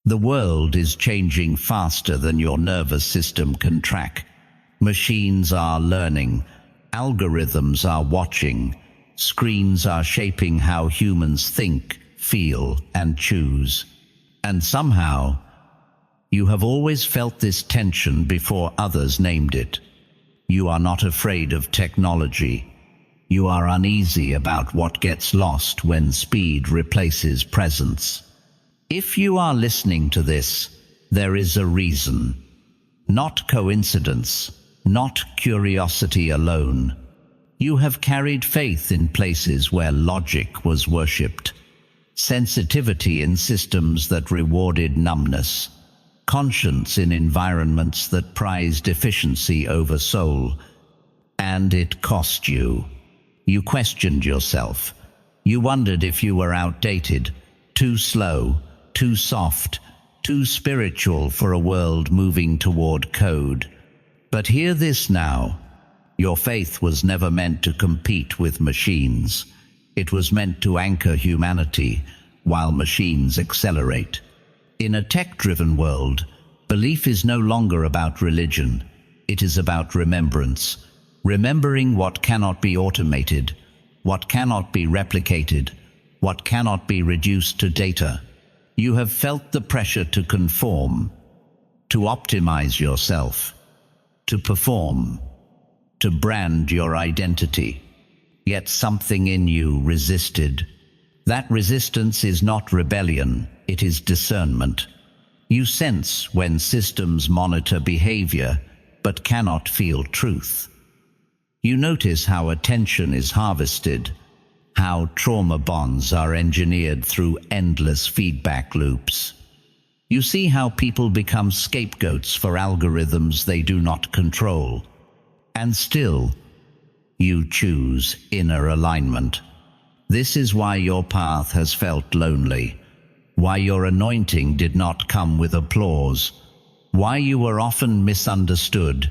The world is changing faster than your nervous system can track. Machines are learning, algorithms are watching, screens are shaping how humans think, feel, and choose. And somehow, you have always felt this tension before others named it. You are not afraid of technology. You are uneasy about what gets lost when speed replaces presence. If you are listening to this, there is a reason. Not coincidence, not curiosity alone. You have carried faith in places where logic was worshipped, sensitivity in systems that rewarded numbness, conscience in environments that prized efficiency over soul. And it cost you. You questioned yourself. You wondered if you were outdated, too slow, too soft, too spiritual for a world moving toward code. But hear this now. Your faith was never meant to compete with machines. It was meant to anchor humanity while machines accelerate. In a tech-driven world, belief is no longer about religion. It is about remembrance. Remembering what cannot be automated, what cannot be replicated, what cannot be reduced to data. You have felt the pressure to conform, to optimize yourself, to perform, to brand your identity. Yet something in you resisted. That resistance is not rebellion, it is discernment. You sense when systems monitor behavior, but cannot feel truth. You notice how attention is harvested, how trauma bonds are engineered through endless feedback loops. You see how people become scapegoats for algorithms they do not control. And still, you choose inner alignment. This is why your path has felt lonely, why your anointing did not come with applause, why you were often misunderstood,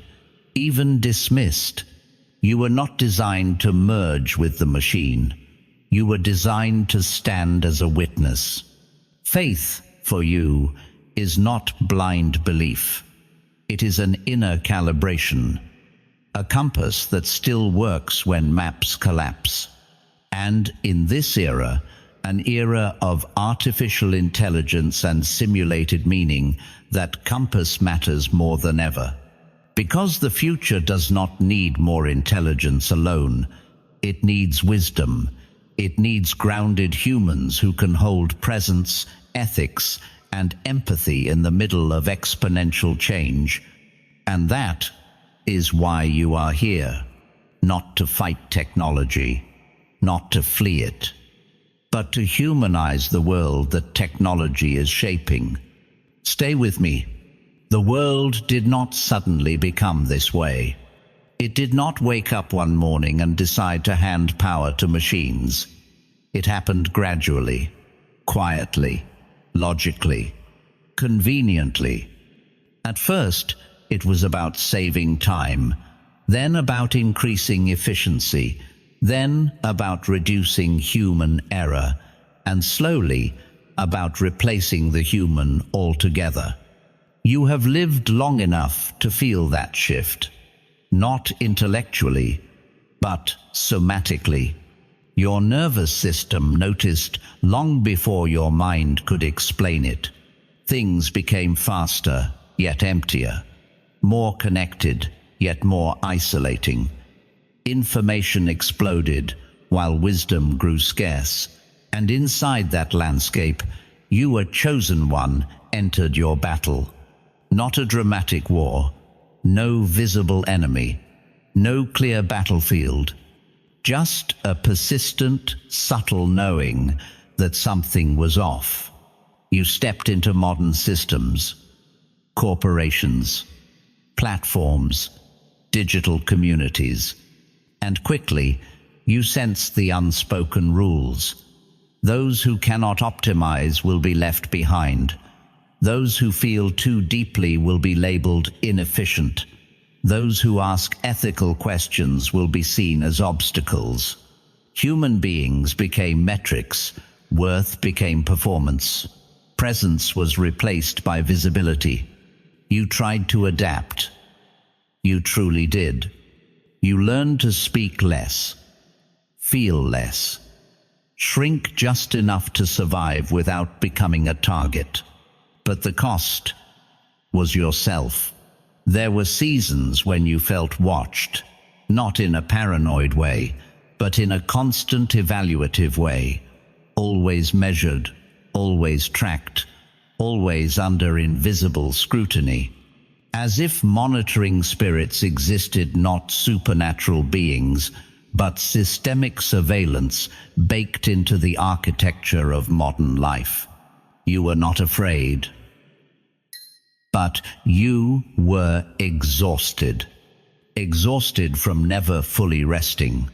even dismissed. You were not designed to merge with the machine. You were designed to stand as a witness. Faith, for you, is not blind belief. It is an inner calibration, a compass that still works when maps collapse. And in this era, an era of artificial intelligence and simulated meaning, that compass matters more than ever. Because the future does not need more intelligence alone. It needs wisdom. It needs grounded humans who can hold presence, ethics, and empathy in the middle of exponential change. And that is why you are here. Not to fight technology, not to flee it, but to humanize the world that technology is shaping. Stay with me. The world did not suddenly become this way. It did not wake up one morning and decide to hand power to machines. It happened gradually, quietly, logically, conveniently. At first, it was about saving time, then about increasing efficiency, then about reducing human error, and slowly about replacing the human altogether. You have lived long enough to feel that shift, not intellectually, but somatically. Your nervous system noticed long before your mind could explain it. Things became faster, yet emptier, more connected, yet more isolating. Information exploded while wisdom grew scarce, and inside that landscape, you, a chosen one, entered your battle. Not a dramatic war, no visible enemy, no clear battlefield, just a persistent, subtle knowing that something was off. You stepped into modern systems, corporations, platforms, digital communities, and quickly you sensed the unspoken rules. Those who cannot optimize will be left behind. Those who feel too deeply will be labeled inefficient. Those who ask ethical questions will be seen as obstacles. Human beings became metrics, worth became performance, presence was replaced by visibility. You tried to adapt. You truly did. You learned to speak less, feel less, shrink just enough to survive without becoming a target. But the cost was yourself. There were seasons when you felt watched, not in a paranoid way, but in a constant evaluative way, always measured, always tracked, always under invisible scrutiny, as if monitoring spirits existed, not supernatural beings, but systemic surveillance baked into the architecture of modern life. You were not afraid, but you were exhausted. Exhausted from never fully resting,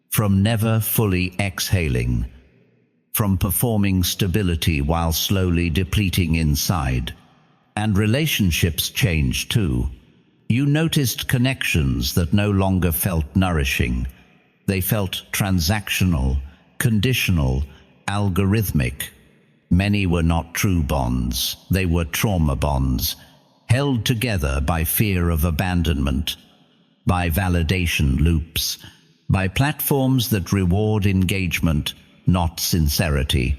from never fully exhaling, from performing stability while slowly depleting inside. And relationships changed too. You noticed connections that no longer felt nourishing. They felt transactional, conditional, algorithmic. Many were not true bonds. They were trauma bonds, held together by fear of abandonment, by validation loops, by platforms that reward engagement, not sincerity.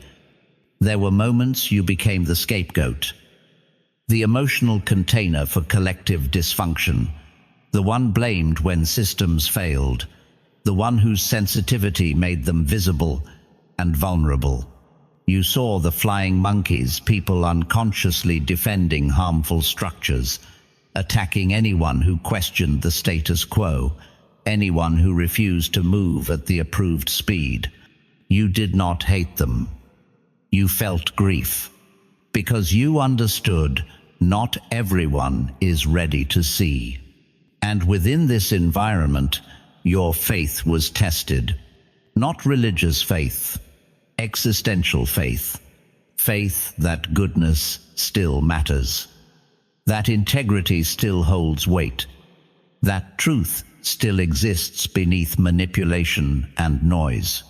There were moments you became the scapegoat, the emotional container for collective dysfunction, the one blamed when systems failed, the one whose sensitivity made them visible and vulnerable. You saw the flying monkeys, people unconsciously defending harmful structures, attacking anyone who questioned the status quo, anyone who refused to move at the approved speed. You did not hate them. You felt grief, because you understood not everyone is ready to see. And within this environment, your faith was tested. Not religious faith, existential faith. Faith that goodness still matters, that integrity still holds weight, that truth still exists beneath manipulation and noise.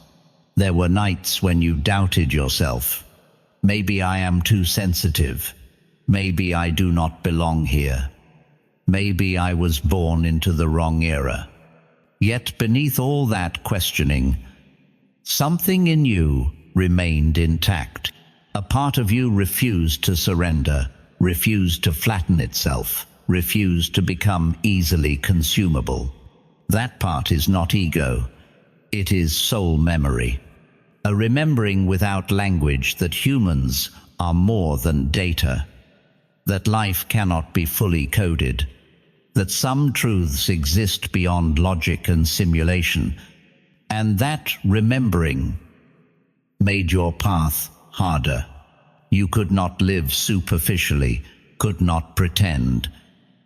There were nights when you doubted yourself. Maybe I am too sensitive. Maybe I do not belong here. Maybe I was born into the wrong era. Yet beneath all that questioning, something in you remained intact. A part of you refused to surrender, refused to flatten itself, refused to become easily consumable. That part is not ego. It is soul memory. A remembering without language that humans are more than data, that life cannot be fully coded, that some truths exist beyond logic and simulation, and that remembering made your path harder. You could not live superficially, could not pretend,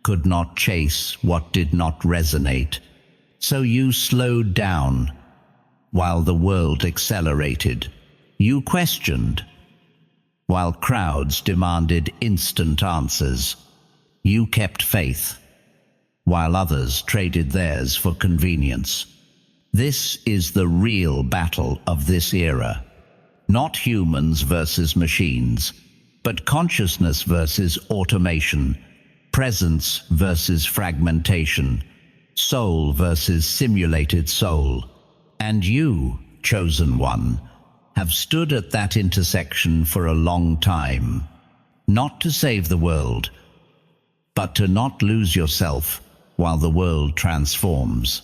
could not chase what did not resonate. So you slowed down while the world accelerated. You questioned while crowds demanded instant answers. You kept faith while others traded theirs for convenience. This is the real battle of this era. Not humans versus machines, but consciousness versus automation, presence versus fragmentation, soul versus simulated soul. And you, chosen one, have stood at that intersection for a long time, not to save the world, but to not lose yourself while the world transforms.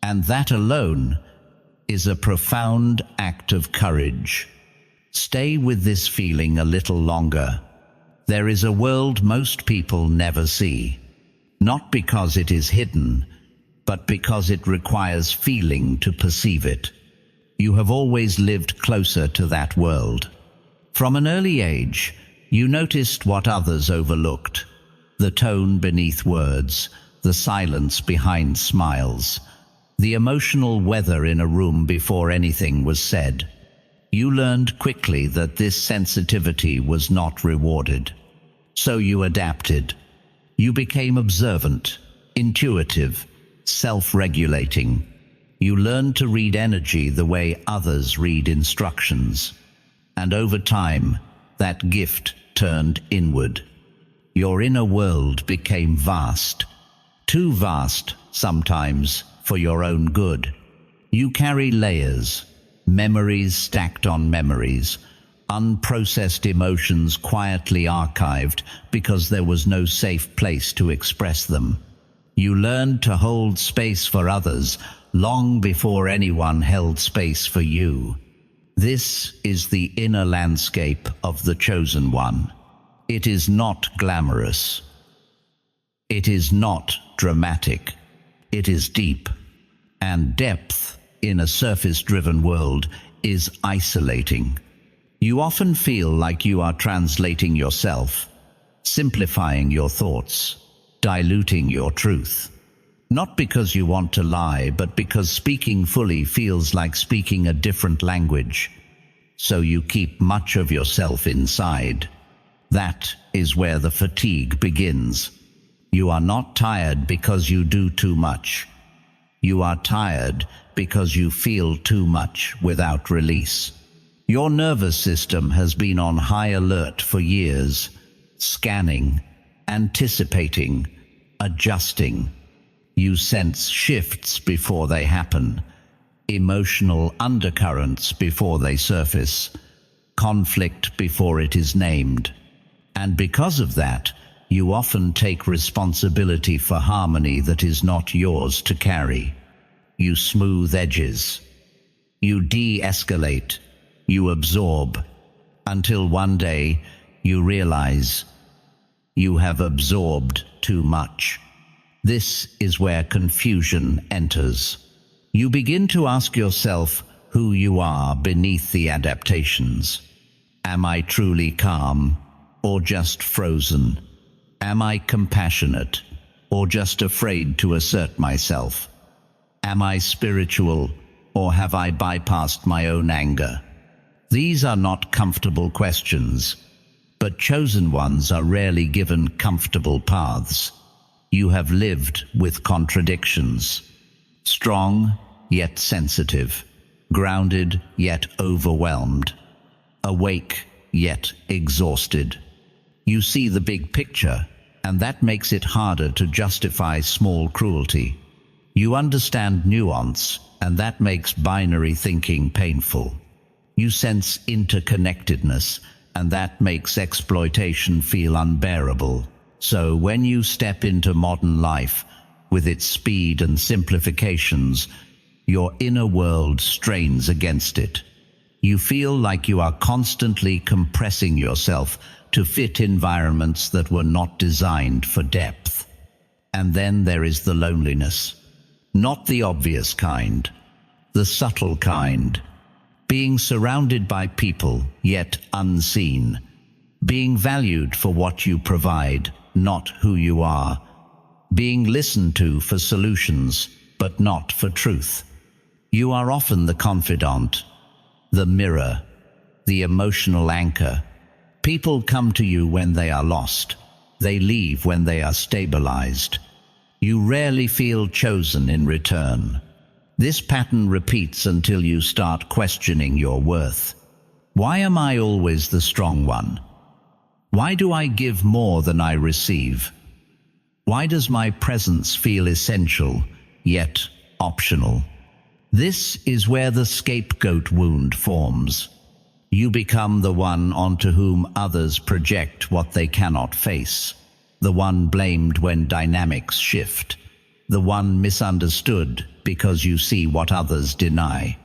And that alone is a profound act of courage. Stay with this feeling a little longer. There is a world most people never see, not because it is hidden, but because it requires feeling to perceive it. You have always lived closer to that world. From an early age, you noticed what others overlooked: the tone beneath words, the silence behind smiles, the emotional weather in a room before anything was said. You learned quickly that this sensitivity was not rewarded. So you adapted. You became observant, intuitive, self-regulating. You learned to read energy the way others read instructions. And over time, that gift turned inward. Your inner world became vast, too vast sometimes for your own good. You carry layers, memories stacked on memories, unprocessed emotions quietly archived because there was no safe place to express them. You learned to hold space for others long before anyone held space for you. This is the inner landscape of the chosen one. It is not glamorous. It is not dramatic. It is deep. And depth in a surface-driven world is isolating. You often feel like you are translating yourself, simplifying your thoughts, diluting your truth. Not because you want to lie, but because speaking fully feels like speaking a different language. So you keep much of yourself inside. That is where the fatigue begins. You are not tired because you do too much. You are tired because you feel too much without release. Your nervous system has been on high alert for years, scanning, anticipating, adjusting. You sense shifts before they happen, emotional undercurrents before they surface, conflict before it is named. And because of that, you often take responsibility for harmony that is not yours to carry. You smooth edges. You de-escalate. You absorb. Until one day you realize you have absorbed too much. This is where confusion enters. You begin to ask yourself who you are beneath the adaptations. Am I truly calm or just frozen? Am I compassionate or just afraid to assert myself? Am I spiritual or have I bypassed my own anger? These are not comfortable questions, but chosen ones are rarely given comfortable paths. You have lived with contradictions. Strong, yet sensitive. Grounded, yet overwhelmed. Awake, yet exhausted. You see the big picture, and that makes it harder to justify small cruelty. You understand nuance, and that makes binary thinking painful. You sense interconnectedness, and that makes exploitation feel unbearable. So when you step into modern life, with its speed and simplifications, your inner world strains against it. You feel like you are constantly compressing yourself to fit environments that were not designed for depth. And then there is the loneliness. Not the obvious kind, the subtle kind. Being surrounded by people, yet unseen. Being valued for what you provide, not who you are. Being listened to for solutions, but not for truth. You are often the confidant, the mirror, the emotional anchor. People come to you when they are lost. They leave when they are stabilized. You rarely feel chosen in return. This pattern repeats until you start questioning your worth. Why am I always the strong one? Why do I give more than I receive? Why does my presence feel essential, yet optional? This is where the scapegoat wound forms. You become the one onto whom others project what they cannot face, the one blamed when dynamics shift, the one misunderstood because you see what others deny.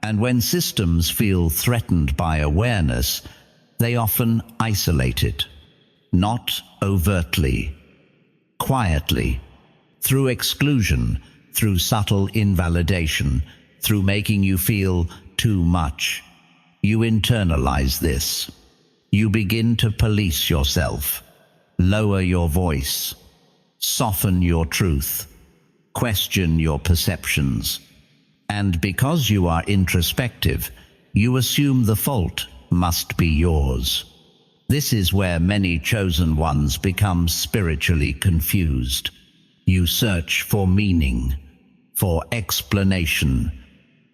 And when systems feel threatened by awareness, they often isolate it, not overtly, quietly, through exclusion, through subtle invalidation, through making you feel too much. You internalize this. You begin to police yourself, lower your voice, soften your truth, question your perceptions. And because you are introspective, you assume the fault must be yours. This is where many chosen ones become spiritually confused. You search for meaning, for explanation,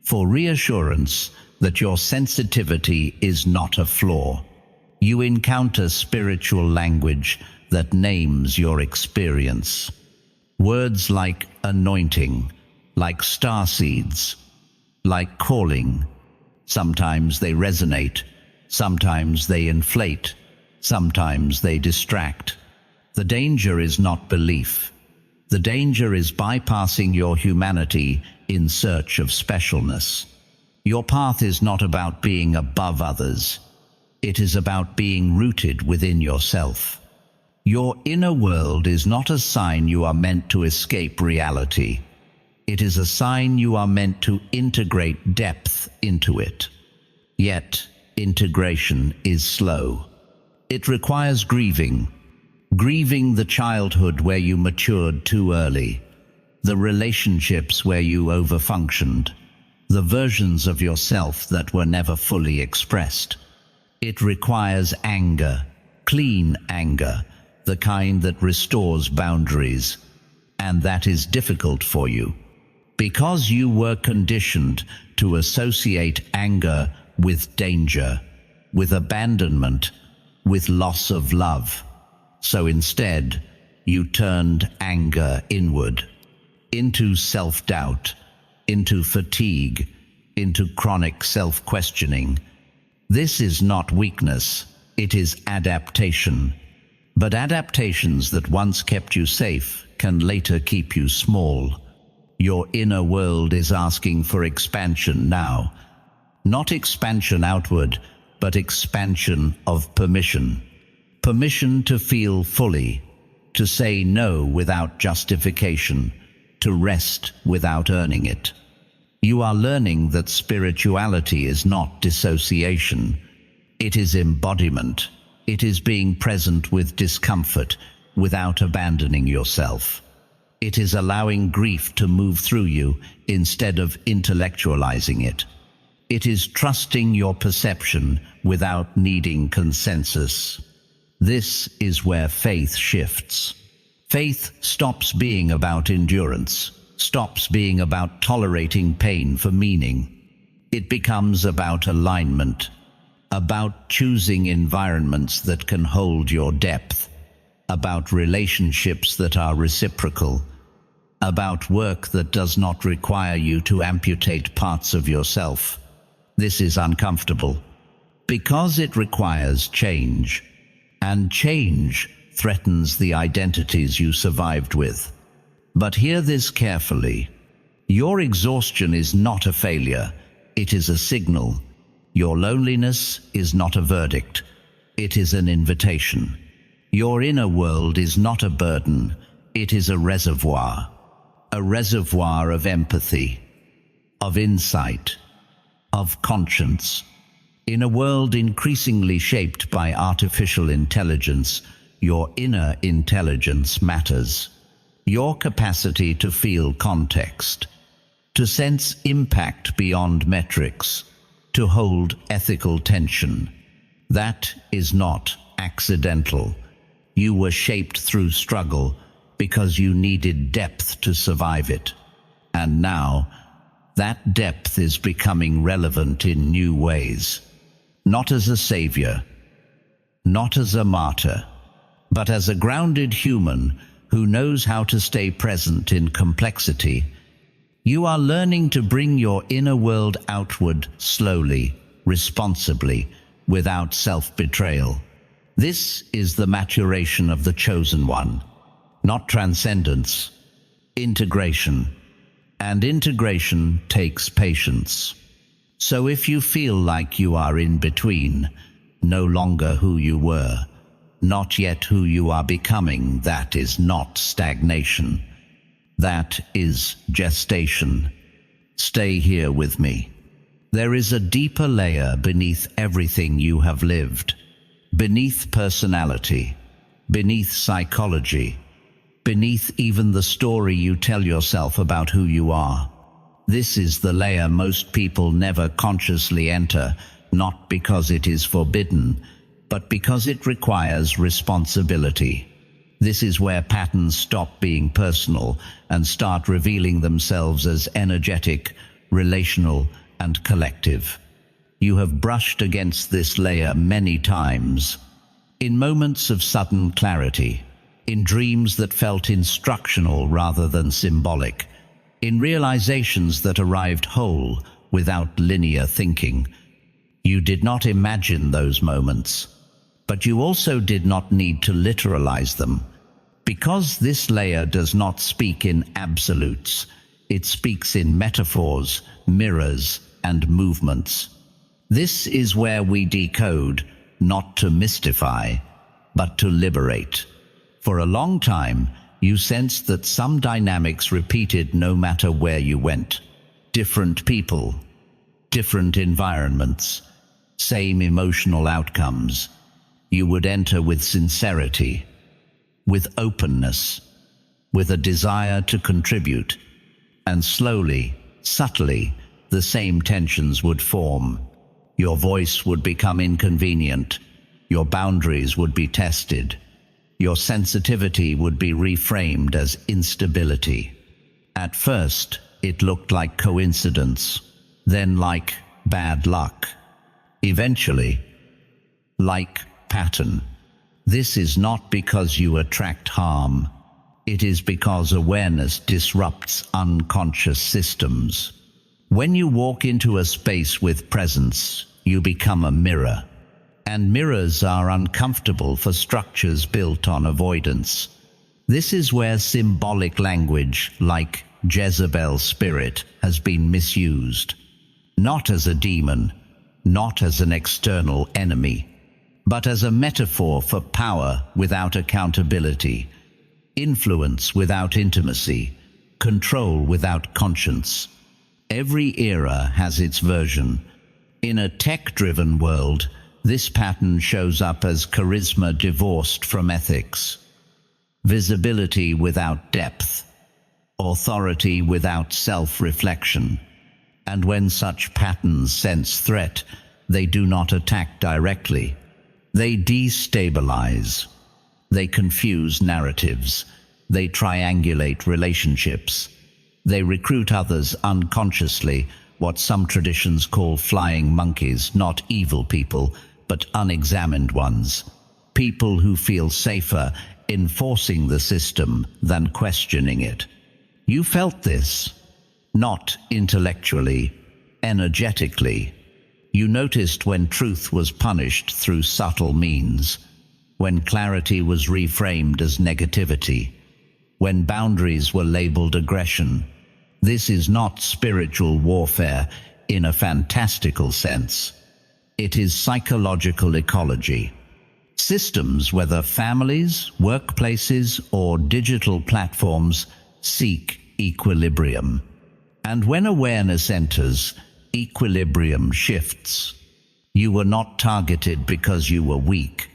for reassurance that your sensitivity is not a flaw. You encounter spiritual language that names your experience. Words like anointing, like starseeds, like calling. Sometimes they resonate, sometimes they inflate, sometimes they distract. The danger is not belief. The danger is bypassing your humanity in search of specialness. Your path is not about being above others. It is about being rooted within yourself. Your inner world is not a sign you are meant to escape reality. It is a sign you are meant to integrate depth into it. Yet, integration is slow. It requires grieving the childhood where you matured too early, the relationships where you overfunctioned, the versions of yourself that were never fully expressed. It requires anger, clean anger, the kind that restores boundaries, and that is difficult for you, because you were conditioned to associate anger with danger, with abandonment, with loss of love. So instead, you turned anger inward, into self-doubt, into fatigue, into chronic self-questioning. This is not weakness, it is adaptation. But adaptations that once kept you safe can later keep you small. Your inner world is asking for expansion now. Not expansion outward, but expansion of permission. Permission to feel fully, to say no without justification, to rest without earning it. You are learning that spirituality is not dissociation. It is embodiment. It is being present with discomfort without abandoning yourself. It is allowing grief to move through you instead of intellectualizing it. It is trusting your perception without needing consensus. This is where faith shifts. Faith stops being about endurance, stops being about tolerating pain for meaning. It becomes about alignment, about choosing environments that can hold your depth, about relationships that are reciprocal, about work that does not require you to amputate parts of yourself. This is uncomfortable, because it requires change, and change threatens the identities you survived with. But hear this carefully. Your exhaustion is not a failure, it is a signal. Your loneliness is not a verdict, it is an invitation. Your inner world is not a burden, it is a reservoir of empathy, of insight, of conscience. In a world increasingly shaped by artificial intelligence, your inner intelligence matters. Your capacity to feel context, to sense impact beyond metrics, to hold ethical tension. That is not accidental. You were shaped through struggle because you needed depth to survive it. And now, that depth is becoming relevant in new ways. Not as a savior, not as a martyr, but as a grounded human who knows how to stay present in complexity. You are learning to bring your inner world outward slowly, responsibly, without self-betrayal. This is the maturation of the chosen one, not transcendence, integration. And integration takes patience. So if you feel like you are in between, no longer who you were, not yet who you are becoming, that is not stagnation. That is gestation. Stay here with me. There is a deeper layer beneath everything you have lived, beneath personality, beneath psychology, beneath even the story you tell yourself about who you are. This is the layer most people never consciously enter, not because it is forbidden, but because it requires responsibility. This is where patterns stop being personal and start revealing themselves as energetic, relational, and collective. You have brushed against this layer many times. In moments of sudden clarity, in dreams that felt instructional rather than symbolic, in realizations that arrived whole without linear thinking. You did not imagine those moments, but you also did not need to literalize them. Because this layer does not speak in absolutes, it speaks in metaphors, mirrors, and movements. This is where we decode, not to mystify, but to liberate. For a long time, you sensed that some dynamics repeated no matter where you went. Different people, different environments, same emotional outcomes. You would enter with sincerity, with openness, with a desire to contribute, and slowly, subtly, the same tensions would form. Your voice would become inconvenient, your boundaries would be tested, your sensitivity would be reframed as instability. At first, it looked like coincidence, then like bad luck, eventually, like pattern. This is not because you attract harm. It is because awareness disrupts unconscious systems. When you walk into a space with presence, you become a mirror. And mirrors are uncomfortable for structures built on avoidance. This is where symbolic language, like Jezebel's spirit, has been misused. Not as a demon, not as an external enemy, but as a metaphor for power without accountability, influence without intimacy, control without conscience. Every era has its version. In a tech-driven world, this pattern shows up as charisma divorced from ethics, visibility without depth, authority without self-reflection. And when such patterns sense threat, they do not attack directly. They destabilize. They confuse narratives. They triangulate relationships. They recruit others unconsciously, what some traditions call flying monkeys, not evil people, but unexamined ones. People who feel safer enforcing the system than questioning it. You felt this, not intellectually, energetically. You noticed when truth was punished through subtle means, when clarity was reframed as negativity, when boundaries were labeled aggression. This is not spiritual warfare in a fantastical sense. It is psychological ecology. Systems, whether families, workplaces, or digital platforms, seek equilibrium. And when awareness enters, equilibrium shifts. You were not targeted because you were weak.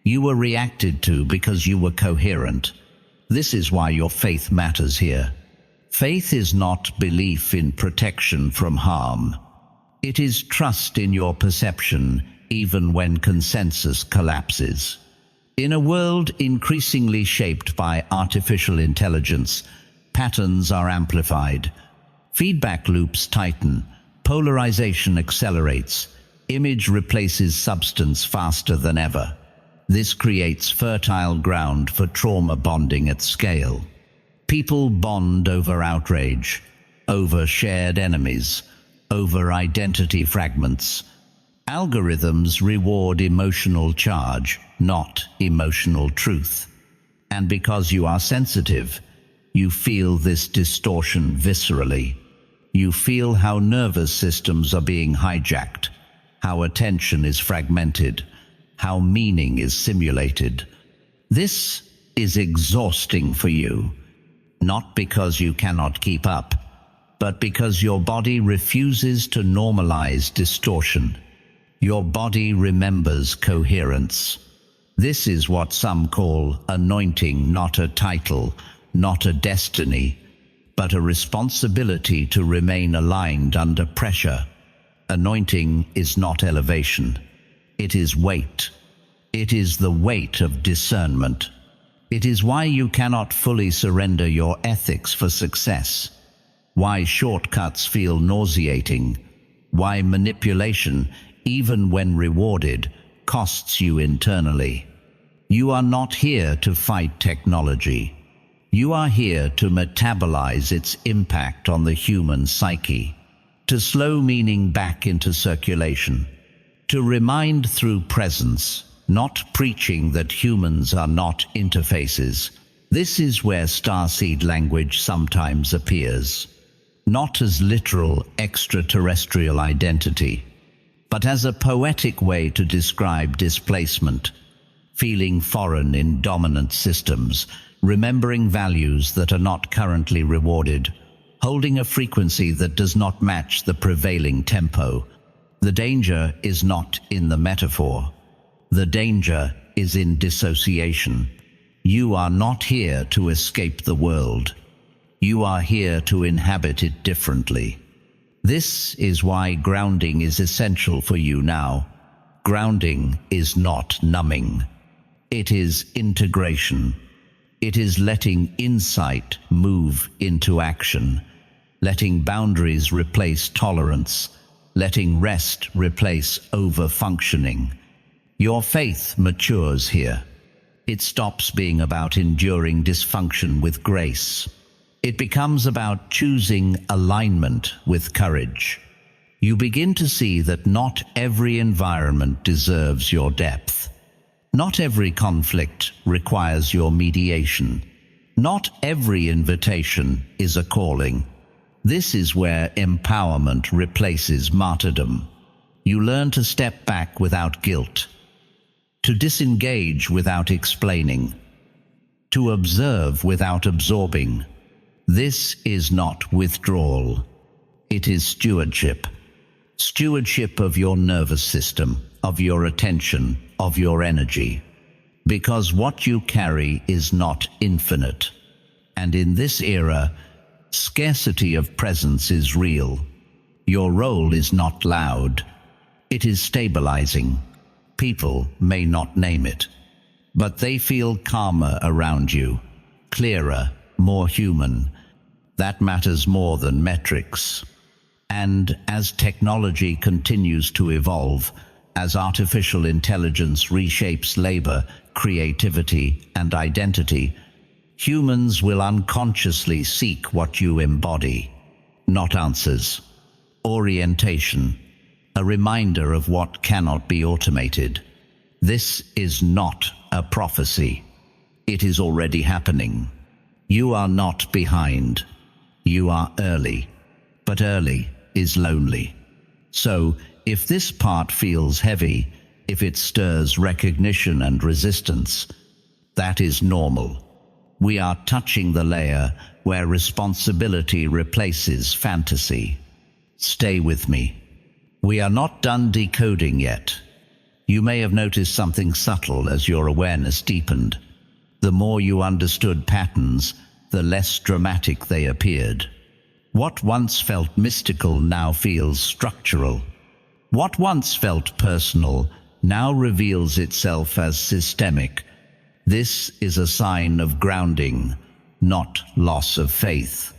You were reacted to because you were coherent. This is why your faith matters here. Faith is not belief in protection from harm. It is trust in your perception, even when consensus collapses. In a world increasingly shaped by artificial intelligence, patterns are amplified. Feedback loops tighten. Polarization accelerates. Image replaces substance faster than ever. This creates fertile ground for trauma bonding at scale. People bond over outrage, over shared enemies, over identity fragments. Algorithms reward emotional charge, not emotional truth. And because you are sensitive, you feel this distortion viscerally. You feel how nervous systems are being hijacked, how attention is fragmented, how meaning is simulated. This is exhausting for you, not because you cannot keep up, but because your body refuses to normalize distortion. Your body remembers coherence. This is what some call anointing, not a title, not a destiny, but a responsibility to remain aligned under pressure. Anointing is not elevation. It is weight. It is the weight of discernment. It is why you cannot fully surrender your ethics for success, why shortcuts feel nauseating, why manipulation even when rewarded, costs you internally. You are not here to fight technology. You are here to metabolize its impact on the human psyche, to slow meaning back into circulation, to remind through presence, not preaching, that humans are not interfaces. This is where starseed language sometimes appears, not as literal extraterrestrial identity, but as a poetic way to describe displacement, feeling foreign in dominant systems, remembering values that are not currently rewarded, holding a frequency that does not match the prevailing tempo. The danger is not in the metaphor. The danger is in dissociation. You are not here to escape the world. You are here to inhabit it differently. This is why grounding is essential for you now. Grounding is not numbing. It is integration. It is letting insight move into action, letting boundaries replace tolerance, letting rest replace over-functioning. Your faith matures here. It stops being about enduring dysfunction with grace. It becomes about choosing alignment with courage. You begin to see that not every environment deserves your depth. Not every conflict requires your mediation. Not every invitation is a calling. This is where empowerment replaces martyrdom. You learn to step back without guilt, to disengage without explaining, to observe without absorbing. This is not withdrawal. It is stewardship. Stewardship of your nervous system, of your attention, of your energy. Because what you carry is not infinite. And in this era, scarcity of presence is real. Your role is not loud. It is stabilizing. People may not name it, but they feel calmer around you, clearer, more human. That matters more than metrics. And as technology continues to evolve, as artificial intelligence reshapes labor, creativity, and identity, humans will unconsciously seek what you embody. Not answers. Orientation. A reminder of what cannot be automated. This is not a prophecy. It is already happening. You are not behind. You are early. But early is lonely. So, if this part feels heavy, if it stirs recognition and resistance, that is normal. We are touching the layer where responsibility replaces fantasy. Stay with me. We are not done decoding yet. You may have noticed something subtle as your awareness deepened. The more you understood patterns, the less dramatic they appeared. What once felt mystical now feels structural. What once felt personal now reveals itself as systemic. This is a sign of grounding, not loss of faith.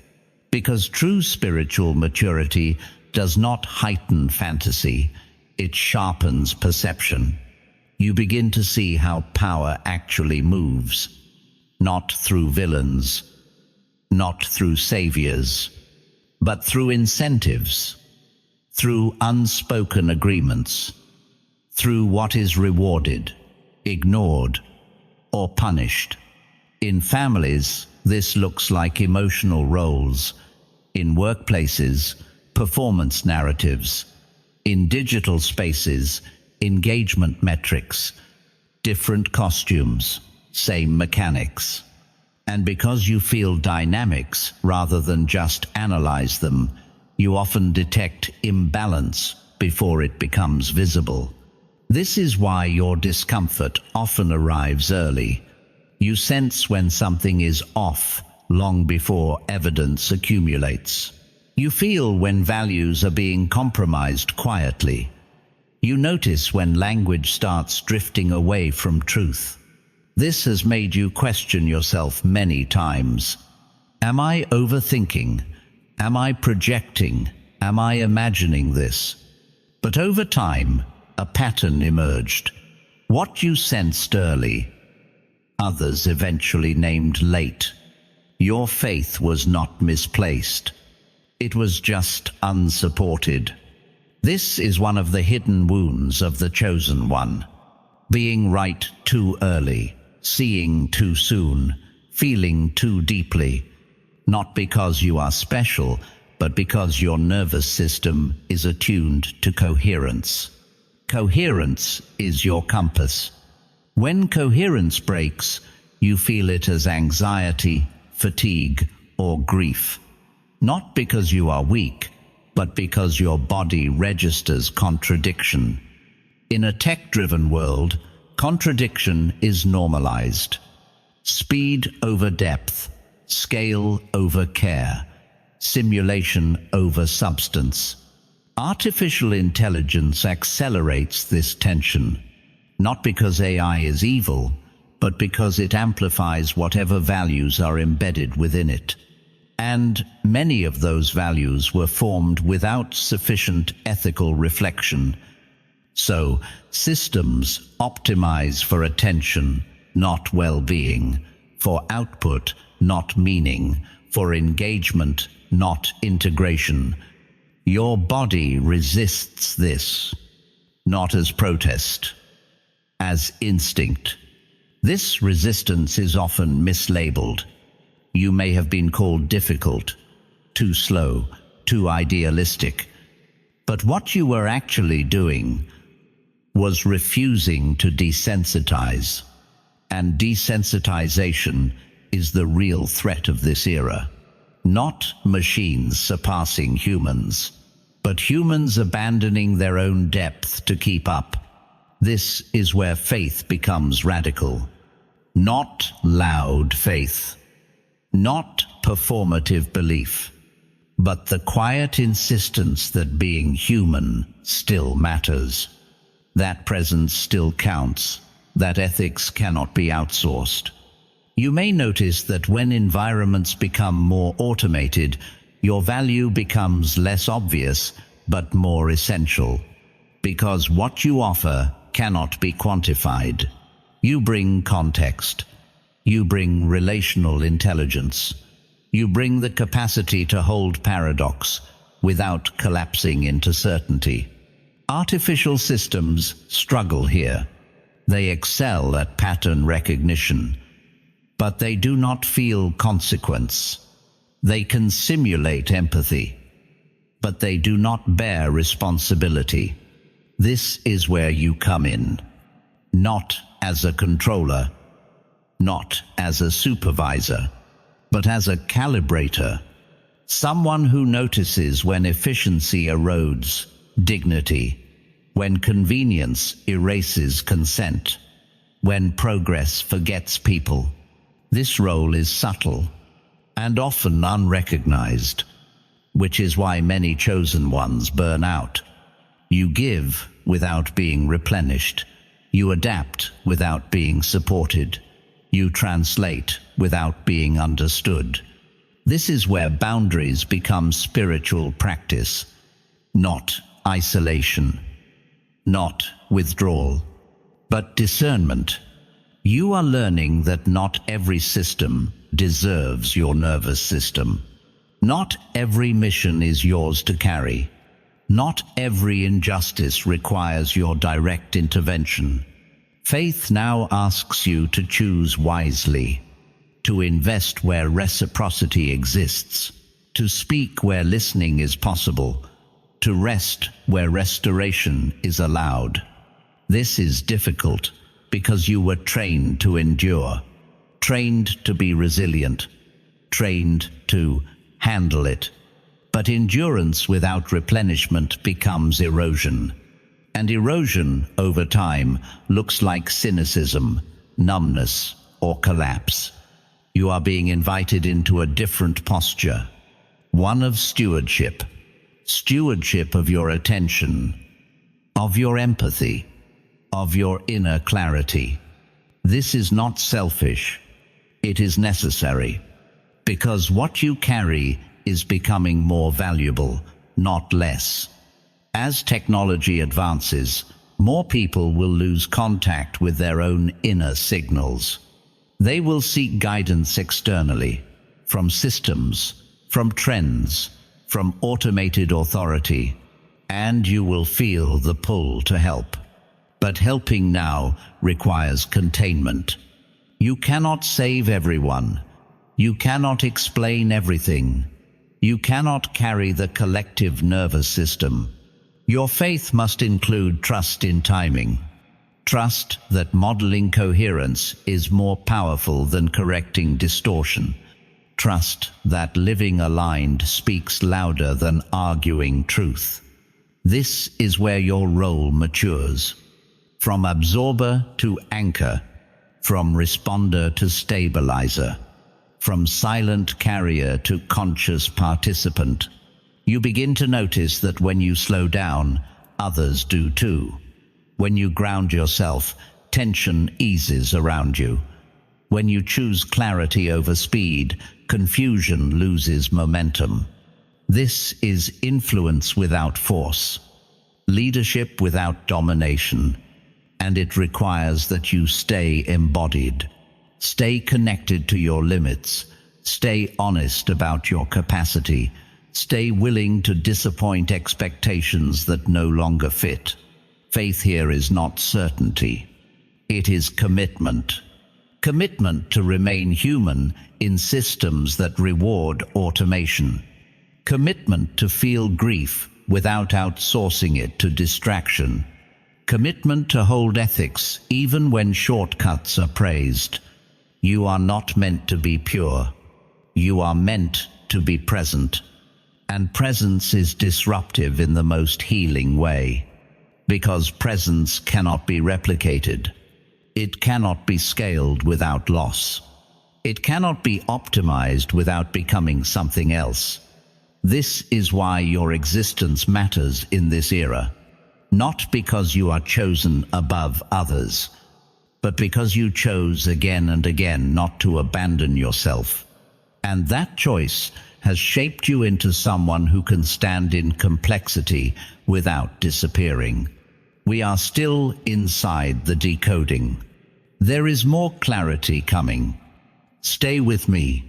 Because true spiritual maturity does not heighten fantasy, it sharpens perception. You begin to see how power actually moves, not through villains, not through saviors, but through incentives, through unspoken agreements, through what is rewarded, ignored, or punished. In families, this looks like emotional roles. In workplaces, performance narratives. In digital spaces, engagement metrics. Different costumes, same mechanics. And because you feel dynamics rather than just analyze them, you often detect imbalance before it becomes visible. This is why your discomfort often arrives early. You sense when something is off long before evidence accumulates. You feel when values are being compromised quietly. You notice when language starts drifting away from truth. This has made you question yourself many times. Am I overthinking? Am I projecting? Am I imagining this? But over time, a pattern emerged. What you sensed early, others eventually named late. Your faith was not misplaced. It was just unsupported. This is one of the hidden wounds of the chosen one. Being right too early, seeing too soon, feeling too deeply, not because you are special, but because your nervous system is attuned to coherence. Coherence is your compass. When coherence breaks, you feel it as anxiety, fatigue, or grief. Not because you are weak, but because your body registers contradiction. In a tech-driven world, contradiction is normalized. Speed over depth, scale over care, simulation over substance. Artificial intelligence accelerates this tension, not because AI is evil, but because it amplifies whatever values are embedded within it. And many of those values were formed without sufficient ethical reflection. So, systems optimize for attention, not well-being, for output, not meaning, for engagement, not integration. Your body resists this, not as protest, as instinct. This resistance is often mislabeled. You may have been called difficult, too slow, too idealistic. But what you were actually doing was refusing to desensitize. And desensitization is the real threat of this era. Not machines surpassing humans, but humans abandoning their own depth to keep up. This is where faith becomes radical. Not loud faith, not performative belief, but the quiet insistence that being human still matters, that presence still counts, that ethics cannot be outsourced. You may notice that when environments become more automated, your value becomes less obvious but more essential, because what you offer cannot be quantified. You bring context. You bring relational intelligence. You bring the capacity to hold paradox without collapsing into certainty. Artificial systems struggle here. They excel at pattern recognition, but they do not feel consequence. They can simulate empathy, but they do not bear responsibility. This is where you come in, not as a controller, not as a supervisor, but as a calibrator, someone who notices when efficiency erodes dignity, when convenience erases consent, when progress forgets people. This role is subtle and often unrecognized, which is why many chosen ones burn out. You give without being replenished. You adapt without being supported. You translate without being understood. This is where boundaries become spiritual practice, not isolation, not withdrawal, but discernment. You are learning that not every system deserves your nervous system. Not every mission is yours to carry. Not every injustice requires your direct intervention. Faith now asks you to choose wisely, to invest where reciprocity exists, to speak where listening is possible, to rest where restoration is allowed. This is difficult because you were trained to endure, trained to be resilient, trained to handle it. But endurance without replenishment becomes erosion. And erosion, over time, looks like cynicism, numbness, or collapse. You are being invited into a different posture, one of stewardship. Stewardship of your attention, of your empathy, of your inner clarity. This is not selfish. It is necessary, because what you carry is becoming more valuable, not less. As technology advances, more people will lose contact with their own inner signals. They will seek guidance externally, from systems, from trends, from automated authority, and you will feel the pull to help. But helping now requires containment. You cannot save everyone. You cannot explain everything. You cannot carry the collective nervous system. Your faith must include trust in timing. Trust that modeling coherence is more powerful than correcting distortion. Trust that living aligned speaks louder than arguing truth. This is where your role matures. From absorber to anchor, from responder to stabilizer, from silent carrier to conscious participant. You begin to notice that when you slow down, others do too. When you ground yourself, tension eases around you. When you choose clarity over speed, confusion loses momentum. This is influence without force, leadership without domination, and it requires that you stay embodied. Stay connected to your limits. Stay honest about your capacity. Stay willing to disappoint expectations that no longer fit. Faith here is not certainty. It is commitment. Commitment to remain human in systems that reward automation. Commitment to feel grief without outsourcing it to distraction. Commitment to hold ethics even when shortcuts are praised. You are not meant to be pure. You are meant to be present. And presence is disruptive in the most healing way. Because presence cannot be replicated. It cannot be scaled without loss. It cannot be optimized without becoming something else. This is why your existence matters in this era. Not because you are chosen above others, but because you chose again and again not to abandon yourself. And that choice has shaped you into someone who can stand in complexity without disappearing. We are still inside the decoding. There is more clarity coming. Stay with me.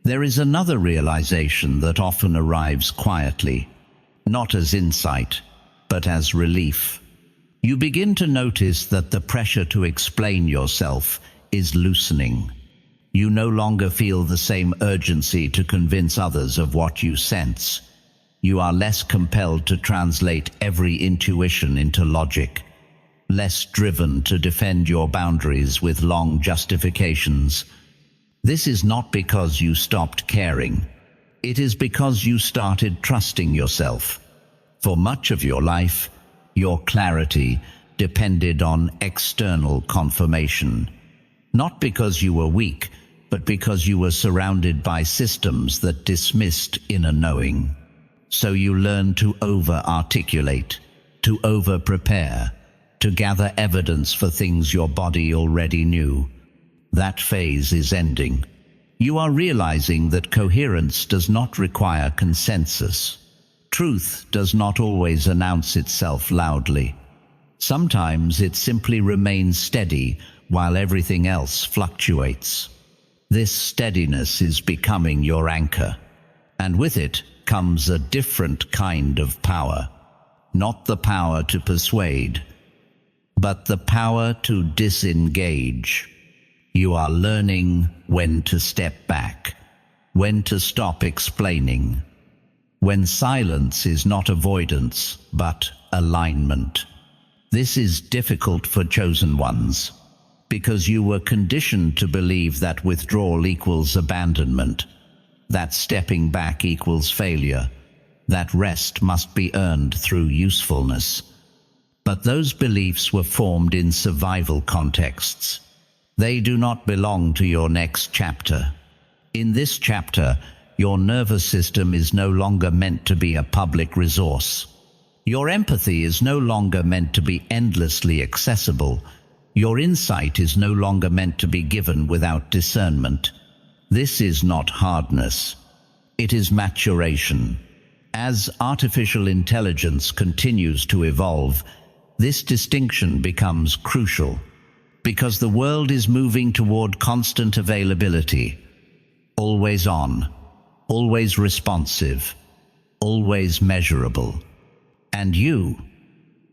There is another realization that often arrives quietly, not as insight, but as relief. You begin to notice that the pressure to explain yourself is loosening. You no longer feel the same urgency to convince others of what you sense. You are less compelled to translate every intuition into logic, less driven to defend your boundaries with long justifications. This is not because you stopped caring. It is because you started trusting yourself. For much of your life, your clarity depended on external confirmation. Not because you were weak, but because you were surrounded by systems that dismissed inner knowing. So you learned to over-articulate, to over-prepare, to gather evidence for things your body already knew. That phase is ending. You are realizing that coherence does not require consensus. Truth does not always announce itself loudly. Sometimes it simply remains steady while everything else fluctuates. This steadiness is becoming your anchor, and with it comes a different kind of power. Not the power to persuade, but the power to disengage. You are learning when to step back, when to stop explaining, when silence is not avoidance, but alignment. This is difficult for chosen ones, because you were conditioned to believe that withdrawal equals abandonment, that stepping back equals failure, that rest must be earned through usefulness. But those beliefs were formed in survival contexts. They do not belong to your next chapter. In this chapter, your nervous system is no longer meant to be a public resource. Your empathy is no longer meant to be endlessly accessible. Your insight is no longer meant to be given without discernment. This is not hardness. It is maturation. As artificial intelligence continues to evolve, This distinction becomes crucial because the world is moving toward constant availability, always on, always responsive, always measurable. And you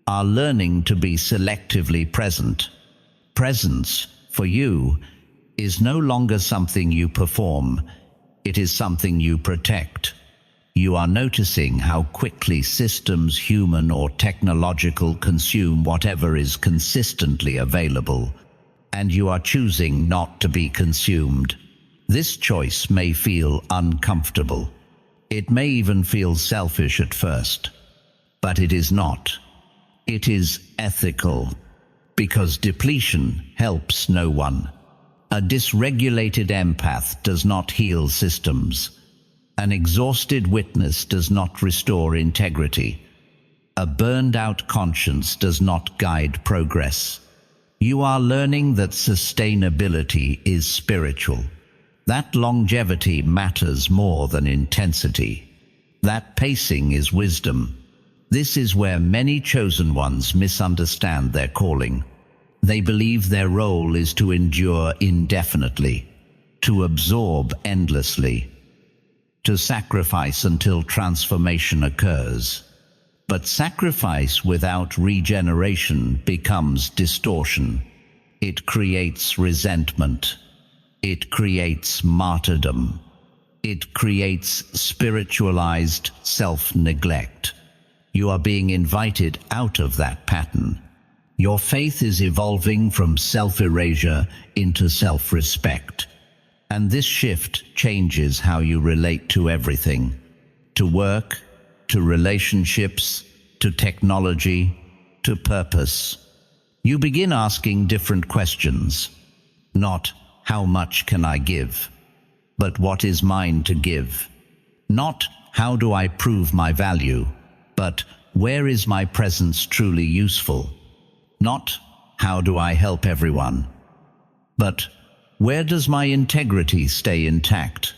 are learning to be selectively present. Presence, for you, is no longer something you perform, it is something you protect. You are noticing how quickly systems, human or technological, consume whatever is consistently available, and you are choosing not to be consumed. This choice may feel uncomfortable. It may even feel selfish at first, but it is not. It is ethical, because depletion helps no one. A dysregulated empath does not heal systems. An exhausted witness does not restore integrity. A burned-out conscience does not guide progress. You are learning that sustainability is spiritual. That longevity matters more than intensity. That pacing is wisdom. This is where many chosen ones misunderstand their calling. They believe their role is to endure indefinitely, to absorb endlessly, to sacrifice until transformation occurs. But sacrifice without regeneration becomes distortion. It creates resentment. It creates martyrdom. It creates spiritualized self-neglect. You are being invited out of that pattern. Your faith is evolving from self-erasure into self-respect. And this shift changes how you relate to everything. To work, to relationships, to technology, to purpose. You begin asking different questions. Not, how much can I give? But what is mine to give? Not, how do I prove my value? But, where is my presence truly useful? Not, how do I help everyone? But, where does my integrity stay intact?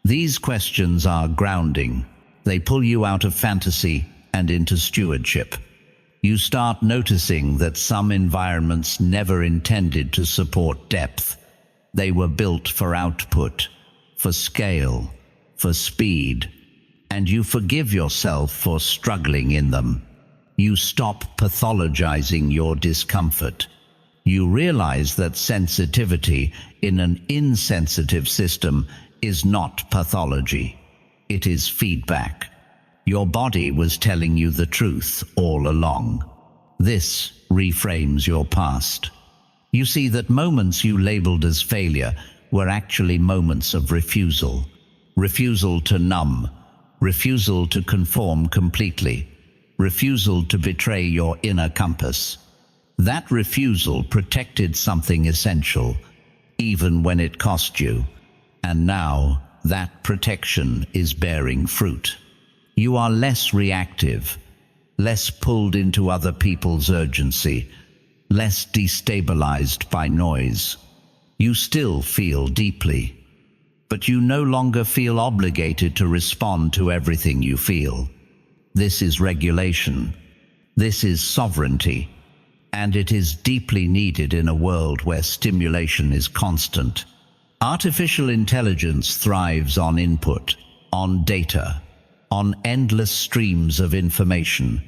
These questions are grounding. They pull you out of fantasy and into stewardship. You start noticing that some environments never intended to support depth. They were built for output, for scale, for speed, and you forgive yourself for struggling in them. You stop pathologizing your discomfort. You realize that sensitivity in an insensitive system is not pathology. It is feedback. Your body was telling you the truth all along. This reframes your past. You see that moments you labeled as failure were actually moments of refusal. Refusal to numb. Refusal to conform completely. Refusal to betray your inner compass. That refusal protected something essential, even when it cost you. And now, that protection is bearing fruit. You are less reactive, less pulled into other people's urgency, less destabilized by noise. You still feel deeply, but you no longer feel obligated to respond to everything you feel. This is regulation. This is sovereignty. And it is deeply needed in a world where stimulation is constant. Artificial intelligence thrives on input, on data, on endless streams of information.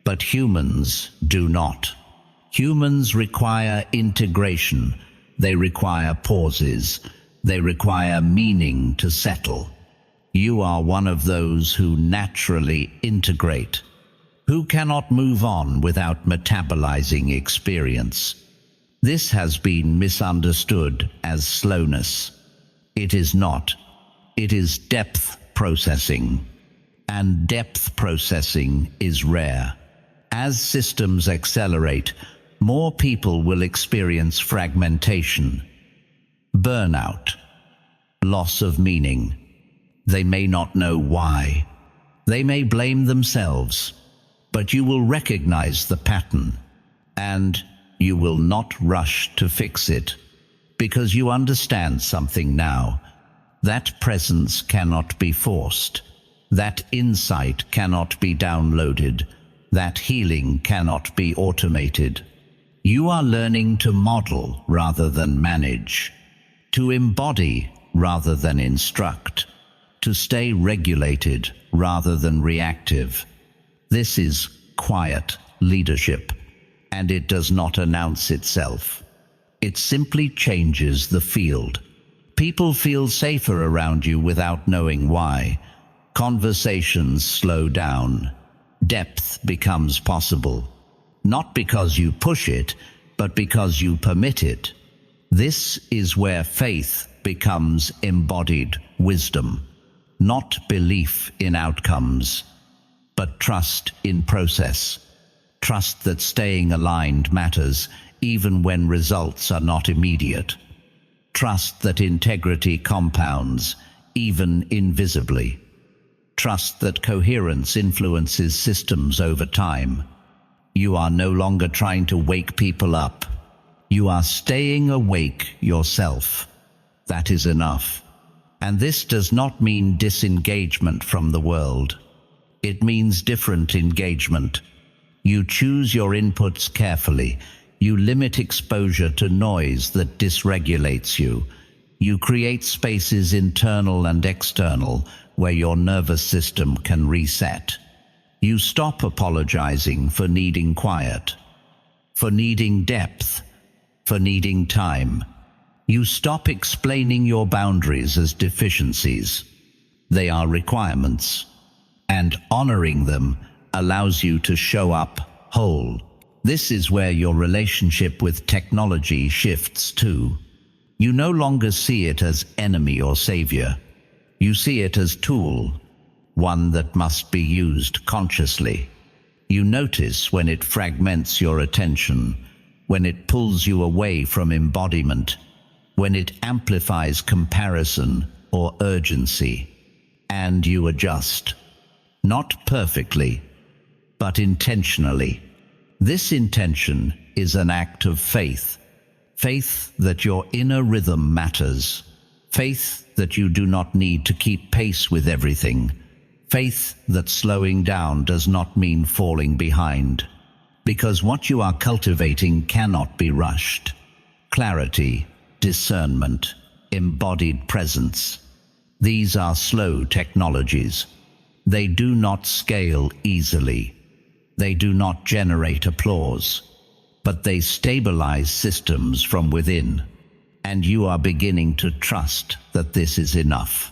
But humans do not. Humans require integration. They require pauses. They require meaning to settle. You are one of those who naturally integrate, who cannot move on without metabolizing experience. This has been misunderstood as slowness. It is not. It is depth processing. And depth processing is rare. As systems accelerate, more people will experience fragmentation, burnout, loss of meaning. They may not know why. They may blame themselves. But you will recognize the pattern, and you will not rush to fix it, because you understand something now. That presence cannot be forced. That insight cannot be downloaded. that healing cannot be automated. You are learning to model rather than manage, to embody rather than instruct, to stay regulated rather than reactive. This is quiet leadership, and it does not announce itself. It simply changes the field. People feel safer around you without knowing why. Conversations slow down. Depth becomes possible. Not because you push it, but because you permit it. This is where faith becomes embodied wisdom. Not belief in outcomes, but trust in process. Trust that staying aligned matters even when results are not immediate. Trust that integrity compounds, even invisibly. Trust that coherence influences systems over time. You are no longer trying to wake people up. You are staying awake yourself. That is enough. And this does not mean disengagement from the world. It means different engagement. You choose your inputs carefully. You limit exposure to noise that dysregulates you. You create spaces internal and external where your nervous system can reset. You stop apologizing for needing quiet, for needing depth, for needing time. You stop explaining your boundaries as deficiencies. They are requirements, and honoring them allows you to show up whole. This is where your relationship with technology shifts too. You no longer see it as enemy or savior. You see it as tool, one that must be used consciously. You notice when it fragments your attention, when it pulls you away from embodiment, when it amplifies comparison or urgency, and you adjust. Not perfectly, but intentionally. This intention is an act of faith. Faith that your inner rhythm matters. Faith that you do not need to keep pace with everything. Faith that slowing down does not mean falling behind. Because what you are cultivating cannot be rushed. Clarity, discernment, embodied presence. These are slow technologies. They do not scale easily. They do not generate applause, but they stabilize systems from within. And you are beginning to trust that this is enough.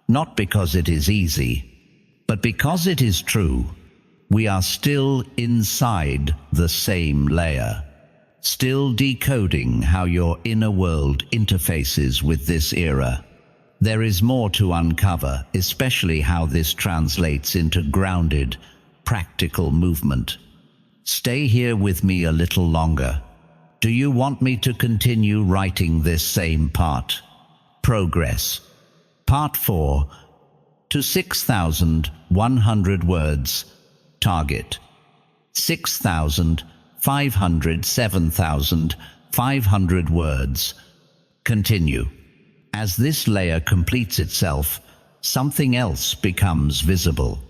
Not because it is easy, but because it is true. We are still inside the same layer, still decoding how your inner world interfaces with this era. There is more to uncover, especially how this translates into grounded, practical movement. Stay here with me a little longer. Do you want me to continue writing this same part? Progress. Part 4. To 6,100 words. Target. 6,500, 7,500 words. Continue. As this layer completes itself, something else becomes visible.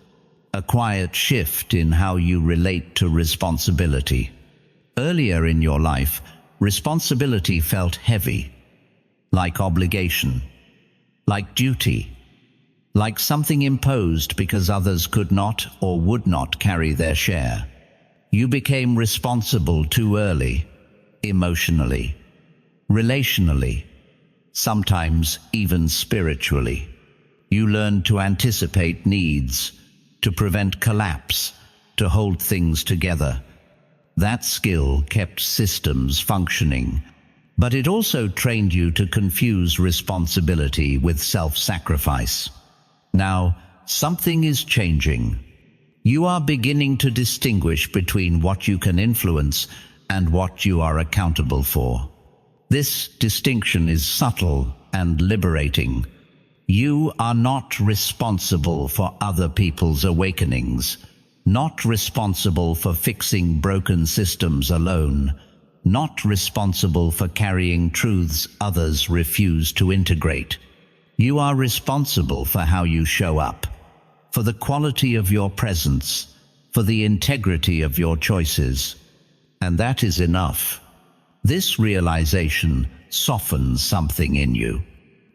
A quiet shift in how you relate to responsibility. Earlier in your life, responsibility felt heavy, like obligation, like duty, like something imposed because others could not or would not carry their share. You became responsible too early, emotionally, relationally, sometimes even spiritually. You learned to anticipate needs, to prevent collapse, to hold things together. That skill kept systems functioning, but it also trained you to confuse responsibility with self-sacrifice. Now, something is changing. You are beginning to distinguish between what you can influence and what you are accountable for. This distinction is subtle and liberating. You are not responsible for other people's awakenings, not responsible for fixing broken systems alone, not responsible for carrying truths others refuse to integrate. You are responsible for how you show up, for the quality of your presence, for the integrity of your choices. And that is enough. This realization softens something in you.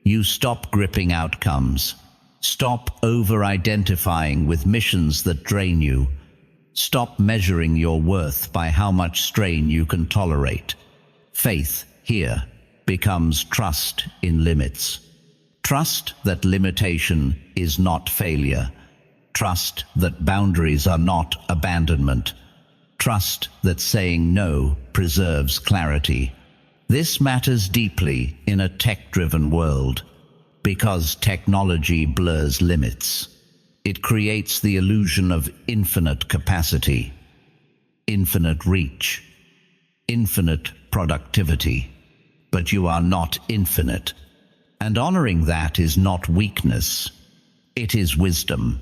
You stop gripping outcomes. Stop over-identifying with missions that drain you. Stop measuring your worth by how much strain you can tolerate. Faith here becomes trust in limits. Trust that limitation is not failure. Trust that boundaries are not abandonment. Trust that saying no preserves clarity. This matters deeply in a tech-driven world because technology blurs limits. It creates the illusion of infinite capacity, infinite reach, infinite productivity. But you are not infinite. And honoring that is not weakness. It is wisdom.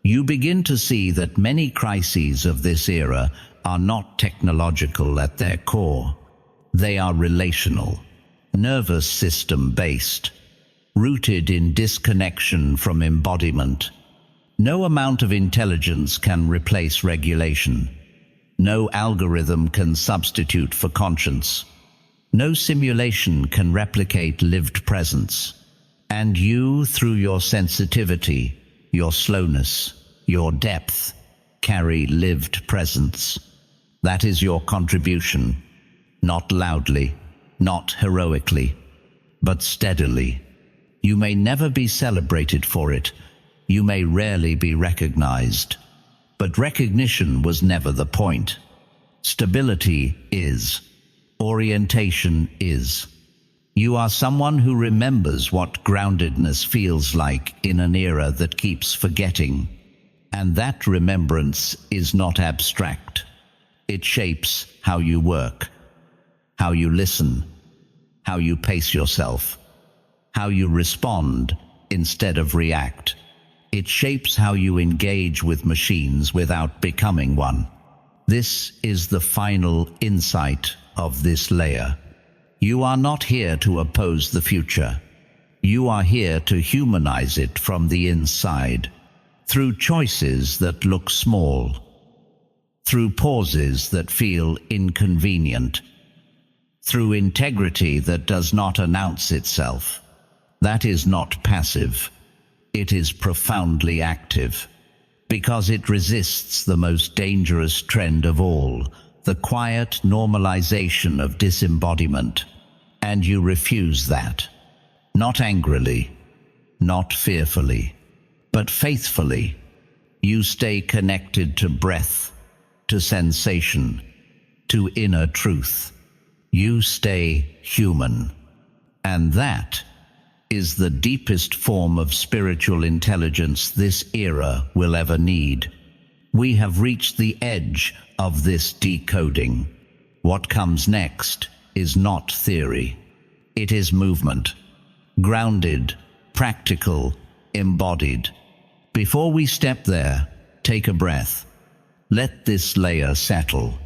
You begin to see that many crises of this era are not technological at their core. They are relational, nervous system based, rooted in disconnection from embodiment. No amount of intelligence can replace regulation. No algorithm can substitute for conscience. No simulation can replicate lived presence. And you, through your sensitivity, your slowness, your depth, carry lived presence. That is your contribution, not loudly, not heroically, but steadily. You may never be celebrated for it. You may rarely be recognized. But recognition was never the point. Stability is. Orientation is. You are someone who remembers what groundedness feels like in an era that keeps forgetting. And that remembrance is not abstract. It shapes how you work, how you listen, how you pace yourself, how you respond instead of react. It shapes how you engage with machines without becoming one. This is the final insight of this layer. You are not here to oppose the future. You are here to humanize it from the inside, through choices that look small, through pauses that feel inconvenient, through integrity that does not announce itself. That is not passive. It is profoundly active, because it resists the most dangerous trend of all, the quiet normalization of disembodiment. And you refuse that. Not angrily, not fearfully, but faithfully. You stay connected to breath, to sensation, to inner truth. You stay human. And that is the deepest form of spiritual intelligence this era will ever need. We have reached the edge of this decoding. What comes next is not theory. It is movement. Grounded, practical, embodied. Before we step there, take a breath. Let this layer settle.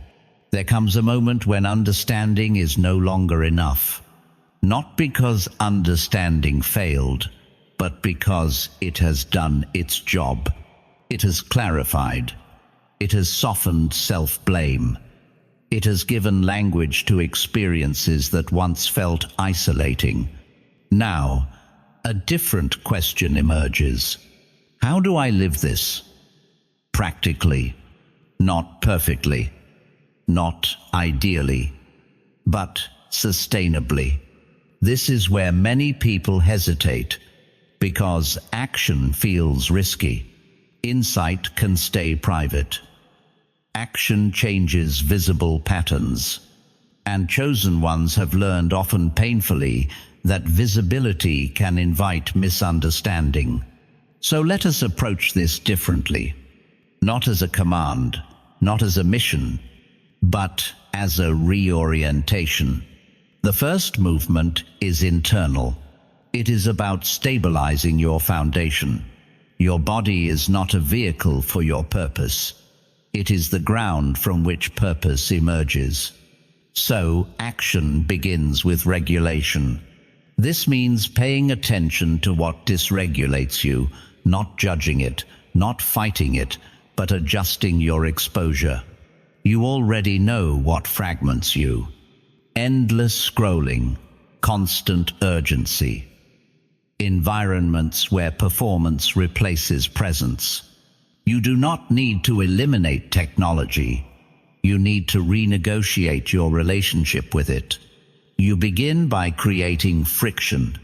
There comes a moment when understanding is no longer enough. Not because understanding failed, but because it has done its job. It has clarified. It has softened self-blame. It has given language to experiences that once felt isolating. Now, a different question emerges. How do I live this? Practically, not perfectly, not ideally, but sustainably. This is where many people hesitate, because action feels risky. Insight can stay private. Action changes visible patterns, and chosen ones have learned, often painfully, that visibility can invite misunderstanding. So let us approach this differently, not as a command, not as a mission, but as a reorientation. The first movement is internal. It is about stabilizing your foundation. Your body is not a vehicle for your purpose. It is the ground from which purpose emerges. So, action begins with regulation. This means paying attention to what dysregulates you, not judging it, not fighting it, but adjusting your exposure. You already know what fragments you. Endless scrolling, constant urgency. Environments where performance replaces presence. You do not need to eliminate technology. You need to renegotiate your relationship with it. You begin by creating friction,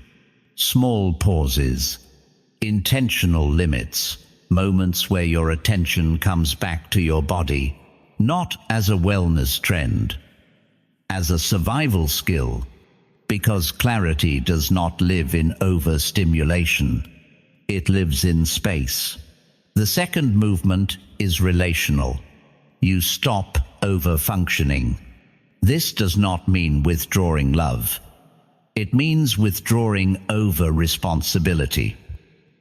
small pauses, intentional limits, moments where your attention comes back to your body, not as a wellness trend, as a survival skill, because clarity does not live in overstimulation. It lives in space. The second movement is relational. You stop over-functioning. This does not mean withdrawing love. It means withdrawing over-responsibility.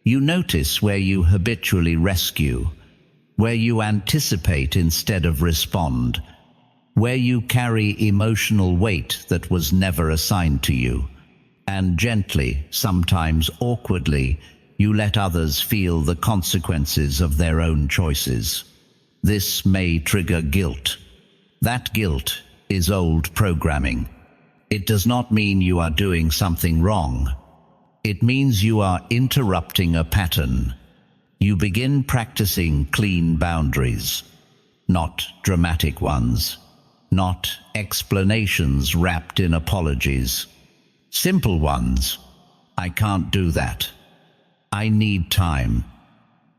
You notice where you habitually rescue, where you anticipate instead of respond, where you carry emotional weight that was never assigned to you, and gently, sometimes awkwardly, you let others feel the consequences of their own choices. This may trigger guilt. That guilt is old programming. It does not mean you are doing something wrong. It means you are interrupting a pattern. You begin practicing clean boundaries, not dramatic ones, not explanations wrapped in apologies. Simple ones. I can't do that. I need time.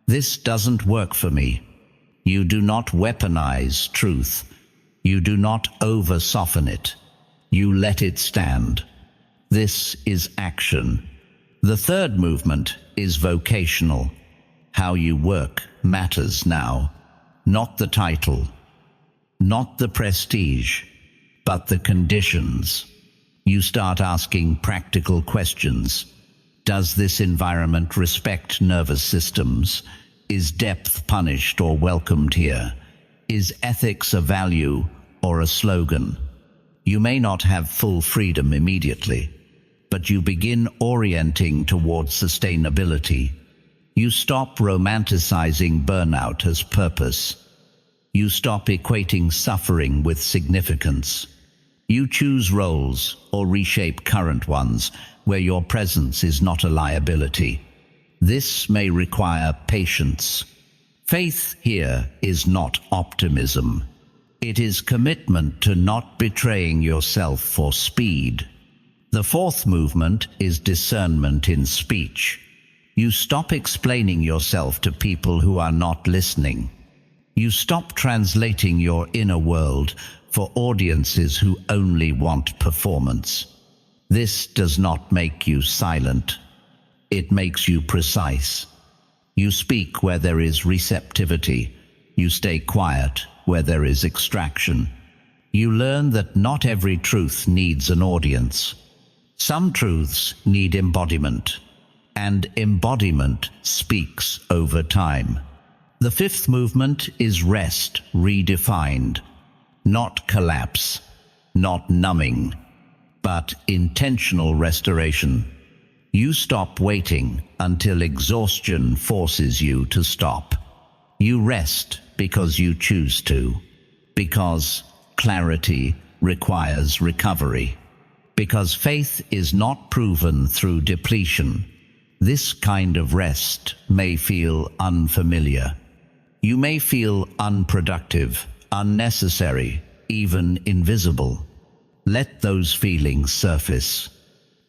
This doesn't work for me. You do not weaponize truth. You do not over-soften it. You let it stand. This is action. The third movement is vocational. How you work matters now. Not the title, not the prestige, but the conditions. You start asking practical questions. Does this environment respect nervous systems? Is depth punished or welcomed here? Is ethics a value or a slogan? You may not have full freedom immediately, but you begin orienting towards sustainability. You stop romanticizing burnout as purpose. You stop equating suffering with significance. You choose roles or reshape current ones where your presence is not a liability. This may require patience. Faith here is not optimism. It is commitment to not betraying yourself for speed. The fourth movement is discernment in speech. You stop explaining yourself to people who are not listening. You stop translating your inner world for audiences who only want performance. This does not make you silent. It makes you precise. You speak where there is receptivity. You stay quiet where there is extraction. You learn that not every truth needs an audience. Some truths need embodiment, and embodiment speaks over time. The fifth movement is rest redefined. Not collapse, not numbing, but intentional restoration. You stop waiting until exhaustion forces you to stop. You rest because you choose to, because clarity requires recovery, because faith is not proven through depletion. This kind of rest may feel unfamiliar. You may feel unproductive, unnecessary, even invisible. Let those feelings surface.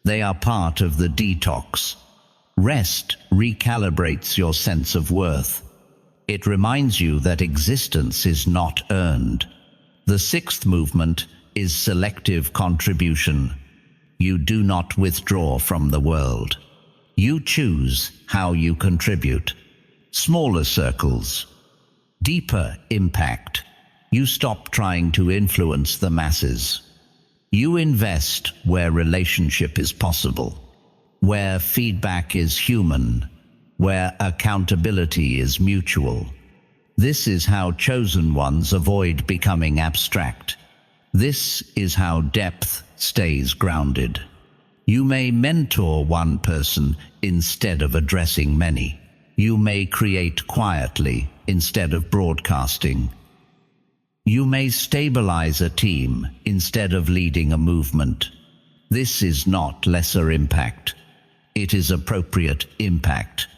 They are part of the detox. Rest recalibrates your sense of worth. It reminds you that existence is not earned. The sixth movement is selective contribution. You do not withdraw from the world. You choose how you contribute. Smaller circles, deeper impact. You stop trying to influence the masses. You invest where relationship is possible, where feedback is human, where accountability is mutual. This is how chosen ones avoid becoming abstract. This is how depth stays grounded. You may mentor one person instead of addressing many. You may create quietly instead of broadcasting. You may stabilize a team instead of leading a movement. This is not lesser impact. It is appropriate impact.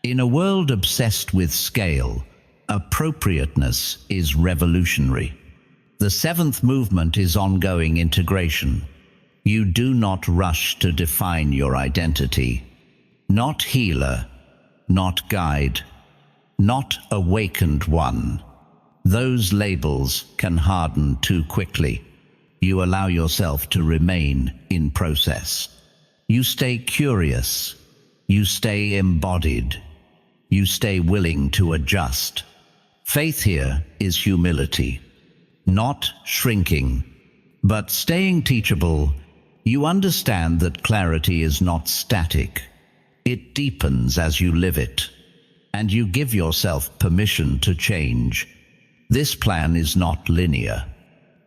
In a world obsessed with scale, appropriateness is revolutionary. The seventh movement is ongoing integration. You do not rush to define your identity. Not healer, not guide, not awakened one. Those labels can harden too quickly. You allow yourself to remain in process. You stay curious. You stay embodied. You stay willing to adjust. Faith here is humility, not shrinking, but staying teachable. You understand that clarity is not static. It deepens as you live it, and you give yourself permission to change. This plan is not linear.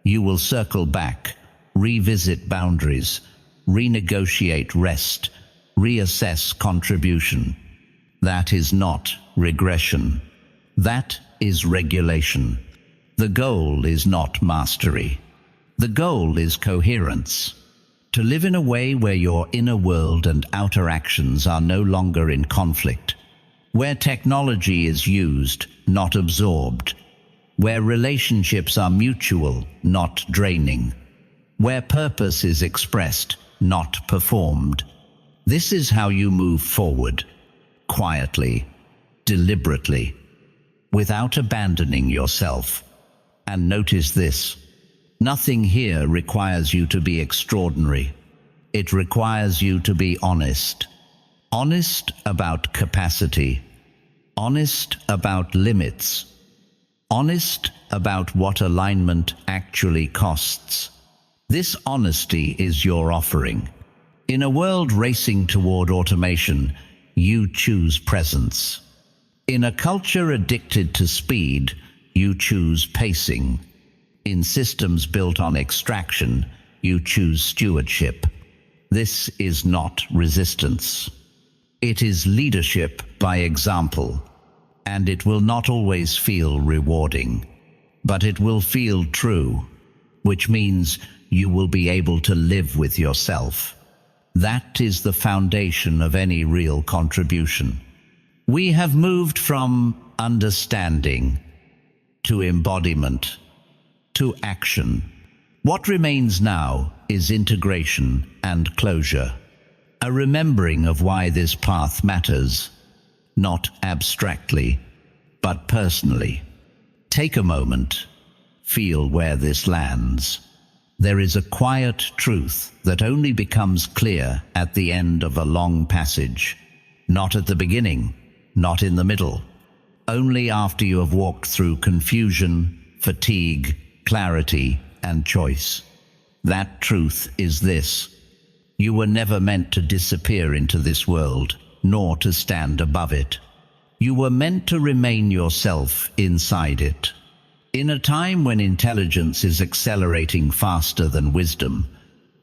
You will circle back, revisit boundaries, renegotiate rest, reassess contribution. That is not regression. That is regulation. The goal is not mastery. The goal is coherence. To live in a way where your inner world and outer actions are no longer in conflict. Where technology is used, not absorbed. Where relationships are mutual, not draining. Where purpose is expressed, not performed. This is how you move forward. Quietly, deliberately, without abandoning yourself. And notice this. Nothing here requires you to be extraordinary. It requires you to be honest. Honest about capacity. Honest about limits. Honest about what alignment actually costs. This honesty is your offering. In a world racing toward automation, you choose presence. In a culture addicted to speed, you choose pacing. In systems built on extraction, you choose stewardship. This is not resistance. It is leadership by example. And it will not always feel rewarding, but it will feel true, which means you will be able to live with yourself. That is the foundation of any real contribution. We have moved from understanding to embodiment to action. What remains now is integration and closure, a remembering of why this path matters. Not abstractly, but personally. Take a moment. Feel where this lands. There is a quiet truth that only becomes clear at the end of a long passage. Not at the beginning, not in the middle. Only after you have walked through confusion, fatigue, clarity, and choice. That truth is this. You were never meant to disappear into this world, nor to stand above it. You were meant to remain yourself inside it. In a time when intelligence is accelerating faster than wisdom,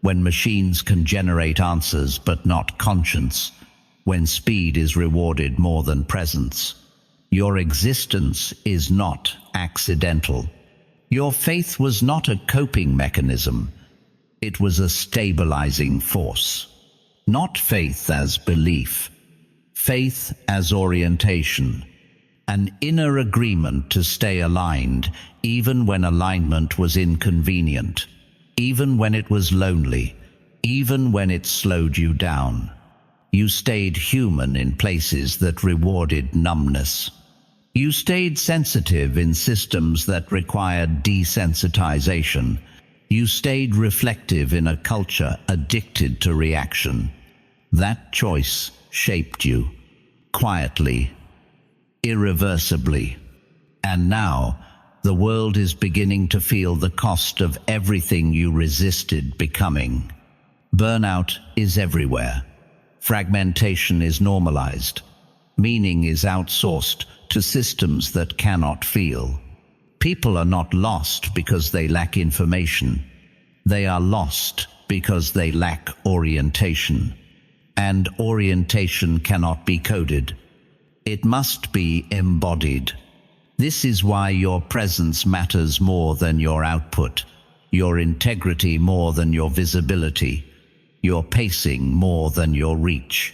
when machines can generate answers but not conscience, when speed is rewarded more than presence, your existence is not accidental. Your faith was not a coping mechanism. It was a stabilizing force. Not faith as belief. Faith as orientation, an inner agreement to stay aligned even when alignment was inconvenient, even when it was lonely, even when it slowed you down. You stayed human in places that rewarded numbness. You stayed sensitive in systems that required desensitization. You stayed reflective in a culture addicted to reaction. That choice shaped you, quietly, irreversibly. And now, the world is beginning to feel the cost of everything you resisted becoming. Burnout is everywhere. Fragmentation is normalized. Meaning is outsourced to systems that cannot feel. People are not lost because they lack information. They are lost because they lack orientation. And orientation cannot be coded. It must be embodied. This is why your presence matters more than your output, your integrity more than your visibility, your pacing more than your reach.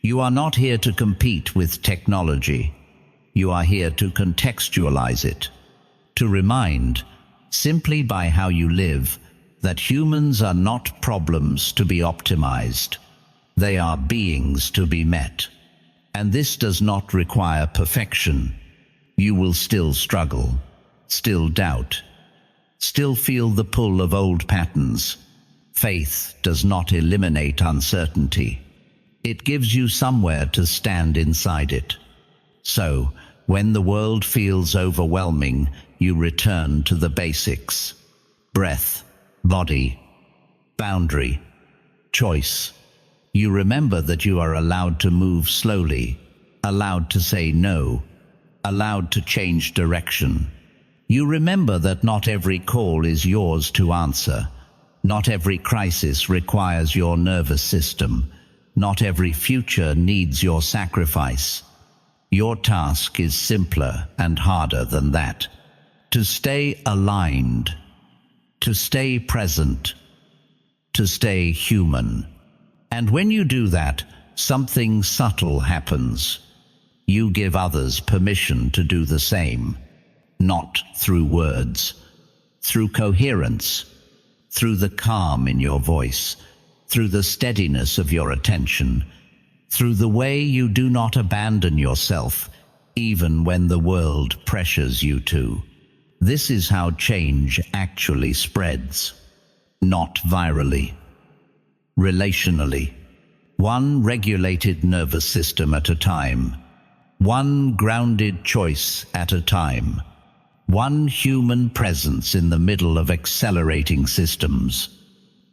You are not here to compete with technology. You are here to contextualize it, to remind, simply by how you live, that humans are not problems to be optimized. They are beings to be met. And this does not require perfection. You will still struggle, still doubt, still feel the pull of old patterns. Faith does not eliminate uncertainty. It gives you somewhere to stand inside it. So, when the world feels overwhelming, you return to the basics: breath, body, boundary, choice. You remember that you are allowed to move slowly, allowed to say no, allowed to change direction. You remember that not every call is yours to answer. Not every crisis requires your nervous system. Not every future needs your sacrifice. Your task is simpler and harder than that: to stay aligned, to stay present, to stay human. And when you do that, something subtle happens. You give others permission to do the same, not through words, through coherence, through the calm in your voice, through the steadiness of your attention, through the way you do not abandon yourself, even when the world pressures you to. This is how change actually spreads. Not virally, relationally. One regulated nervous system at a time. One grounded choice at a time. One human presence in the middle of accelerating systems.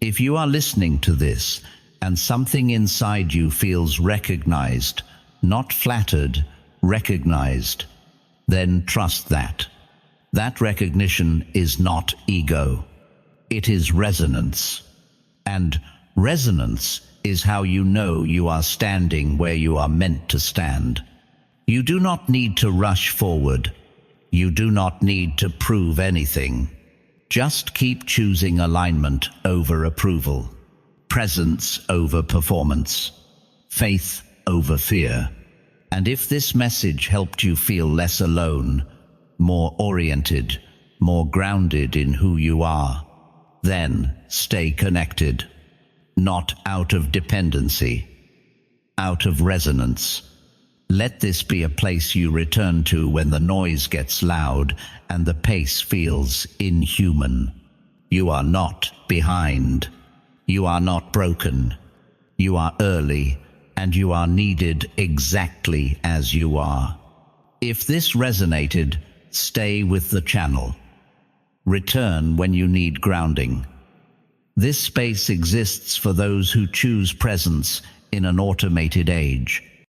If you are listening to this, and something inside you feels recognized, not flattered, recognized, then trust that. That recognition is not ego. It is resonance. And resonance is how you know you are standing where you are meant to stand. You do not need to rush forward. You do not need to prove anything. Just keep choosing alignment over approval, presence over performance, faith over fear. And if this message helped you feel less alone, more oriented, more grounded in who you are, then stay connected, not out of dependency, out of resonance. Let this be a place you return to when the noise gets loud and the pace feels inhuman. You are not behind. You are not broken. You are early, and you are needed exactly as you are. If this resonated, stay with the channel. Return when you need grounding. This space exists for those who choose presence in an automated age.